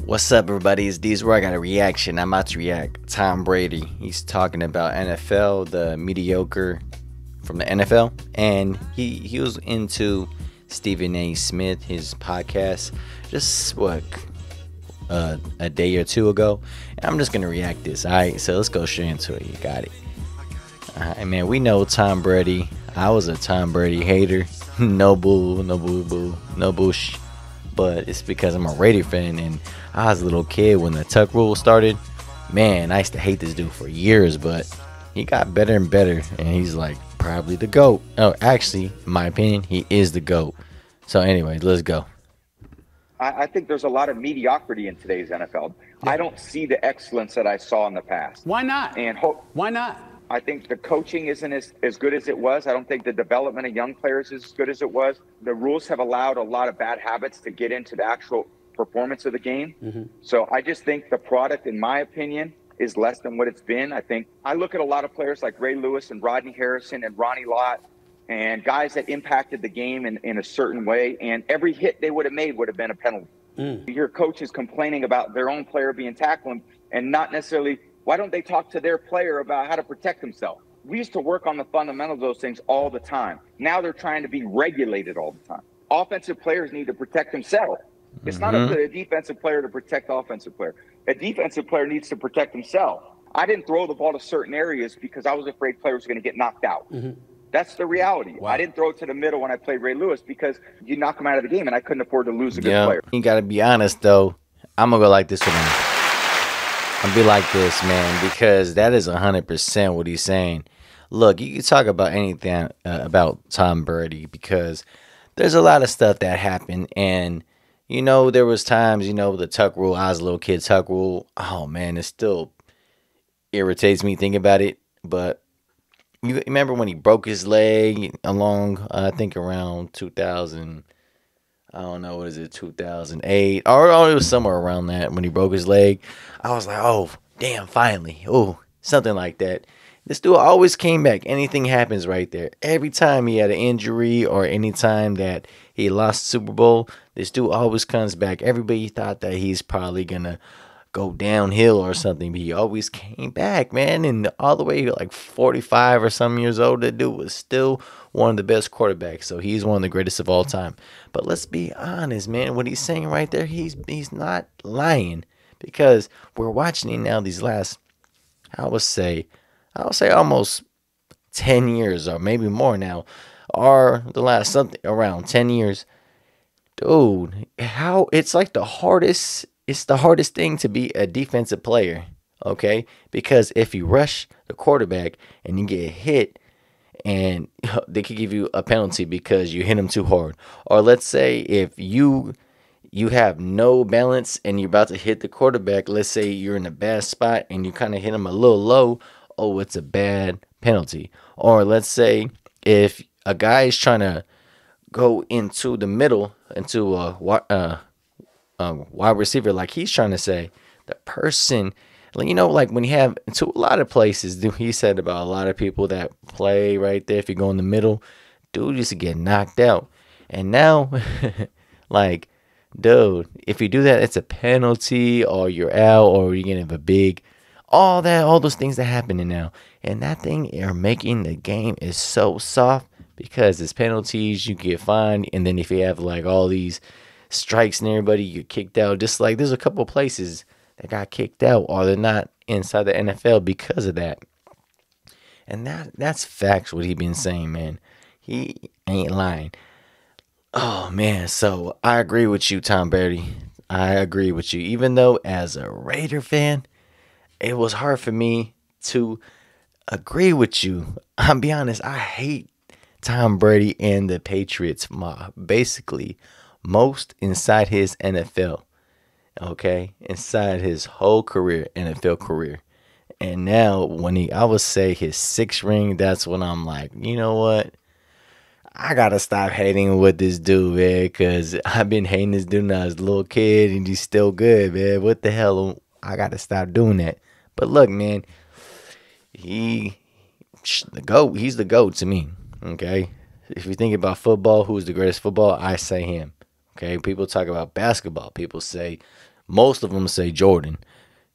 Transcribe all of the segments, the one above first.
What's up, everybody? It's D's where I got a reaction. I'm about to react. Tom Brady. He's talking about NFL, the mediocre from the NFL, and he was into Stephen A. Smith, his podcast, just a day or two ago. And I'm just gonna react this. All right, so let's go straight into it. You got it. All right, man. We know Tom Brady. I was a Tom Brady hater. No bull, no boo boo, no bush. But it's because I'm a Raider fan, and I was a little kid when the tuck rule started. Man, I used to hate this dude for years, but he got better and better, and he's like probably the GOAT. Oh, actually, in my opinion, he is the GOAT. So anyway, let's go. I think there's a lot of mediocrity in today's NFL. Yeah. I don't see the excellence that I saw in the past. Why not? Why not? I think the coaching isn't as good as it was. I don't think the development of young players is as good as it was. The rules have allowed a lot of bad habits to get into the actual performance of the game. Mm-hmm. So I just think the product, in my opinion, is less than what it's been. I look at a lot of players like Ray Lewis and Rodney Harrison and Ronnie Lott and guys that impacted the game in a certain way, and every hit they would have made would have been a penalty. You hear coaches complaining about their own player being tackled and not necessarily, why don't they talk to their player about how to protect himself? We used to work on the fundamentals of those things all the time. Now they're trying to be regulated all the time. Offensive players need to protect themselves. It's not up to a defensive player to protect the offensive player. A defensive player needs to protect himself. I didn't throw the ball to certain areas because I was afraid players were going to get knocked out. That's the reality. Wow. I didn't throw it to the middle when I played Ray Lewis because you knock him out of the game, and I couldn't afford to lose a good player. You got to be honest, though. I'm going to go like this one. I'll be like this, man, because that is 100% what he's saying. Look, you can talk about anything about Tom Brady because there's a lot of stuff that happened, and there was times, the tuck rule. I was a little kid, tuck rule. Oh man, it still irritates me thinking about it. But you remember when he broke his leg along, I think around 2000. I don't know, what is it, 2008? Or it was somewhere around that when he broke his leg. I was like, oh, damn, finally. Oh, something like that. This dude always came back. Anything happens right there. Every time he had an injury or any time that he lost the Super Bowl, this dude always comes back. Everybody thought that he's probably going to go downhill or something, but he always came back, man. And all the way to like 45 or some years old, that dude was still one of the best quarterbacks. So he's one of the greatest of all time. But let's be honest, man. What he's saying right there, he's not lying, because we're watching it now these last, I would say almost 10 years or maybe more now, or the last something around 10 years. Dude, how it's like it's the hardest thing to be a defensive player, okay? Because if you rush the quarterback and you get hit, and they could give you a penalty because you hit him too hard. Or let's say if you have no balance and you're about to hit the quarterback, let's say you're in a bad spot and you kind of hit him a little low, oh, it's a bad penalty. Or let's say if a guy is trying to go into the middle, into a wide receiver, like he's trying to say, the person, like when you have, to a lot of places, dude, he said about a lot of people that play right there, if you go in the middle, dude used to get knocked out. And now, like, dude, if you do that, it's a penalty, or you're out, or you're going to have a big, all those things that happening now. And that thing are making the game is so soft, because it's penalties, you get fined, and then if you have like all these strikes and everybody, you get kicked out. Just like there's a couple places that got kicked out, or they're not inside the NFL because of that. And that's facts what he been saying, man. He ain't lying. Oh man, so I agree with you, Tom Brady. I agree with you. Even though as a Raider fan, it was hard for me to agree with you. I'll be honest, I hate Tom Brady and the Patriots basically most inside his NFL, okay, inside his whole career, NFL career. And now when I would say his 6th ring, that's when I'm like, you know what? I gotta stop hating with this dude, man, because I've been hating this dude when I was a little kid, and he's still good, man. What the hell? I gotta stop doing that. But look, man, he's the GOAT to me, okay? If you think about football, who's the greatest football? I say him. Okay, people talk about basketball. People say Most of them say Jordan.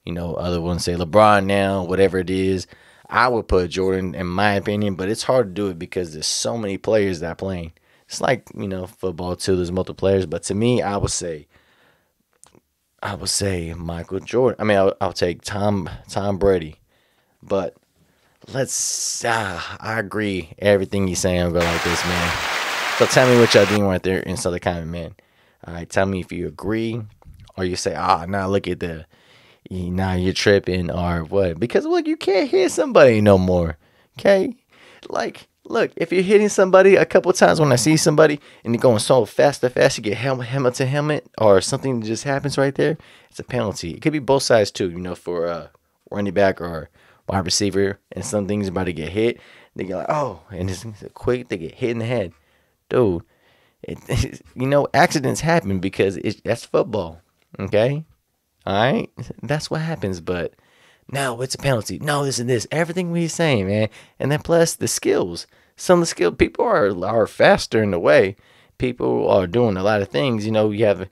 Other ones say LeBron now, whatever it is. I would put Jordan in my opinion, but it's hard to do it because there's so many players that are playing. It's like, football too, there's multiple players, but to me, I would say Michael Jordan. I mean, I'll take Tom Brady. But I agree everything you're saying. I'll go like this, man. So tell me what y'all doing right there inside the comment, man. All right, tell me if you agree or you say, nah, look at you're tripping or what. Because, look, you can't hit somebody no more, okay? Like, look, if you're hitting somebody a couple times when I see somebody and you're going so fast, you get helmet to helmet or something just happens right there, it's a penalty. It could be both sides too, for running back or wide receiver, and some things about to get hit. They get like, oh, and it's quick, they get hit in the head. Dude, accidents happen because that's football, okay? All right? That's what happens, but no, it's a penalty. No, this and this. Everything we're saying, man. And then plus the skills. Some of the skill people are faster in the way. People are doing a lot of things. You have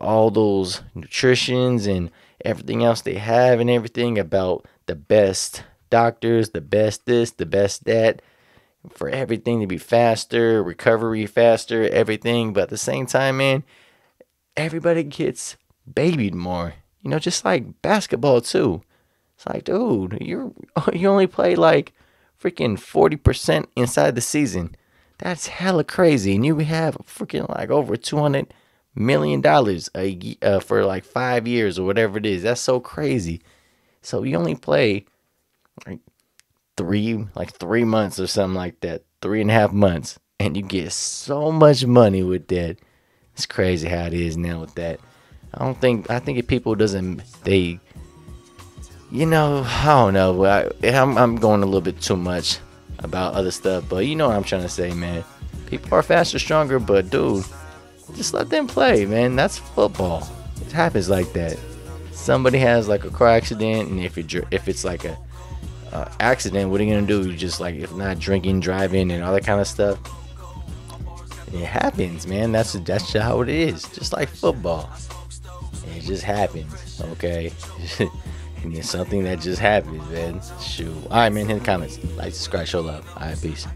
all those nutritions and everything else they have and everything about the best doctors, the best this, the best that, for everything to be faster, recovery faster, everything. But at the same time, man, everybody gets babied more. Just like basketball too. It's like, dude, you only play like freaking 40% inside the season. That's hella crazy. And you have freaking like over $200 million for like 5 years or whatever it is. That's so crazy. So you only play like 3 months or something like that, 3.5 months, and you get so much money with that. It's crazy how it is now with that. I think if people doesn't, I don't know. I'm going a little bit too much about other stuff, but you know what I'm trying to say, man. People are faster, stronger, but dude, just let them play, man. That's football. It happens like that. Somebody has like a car accident, and if it's like a accident, what are you gonna do? You just like, if not drinking, driving, and all that kind of stuff. It happens, man. That's just how it is. Just like football, it just happens. Okay. And it's something that just happens, man. Shoot. All right, man. Hit the comments. Like, subscribe, show love. All right, peace.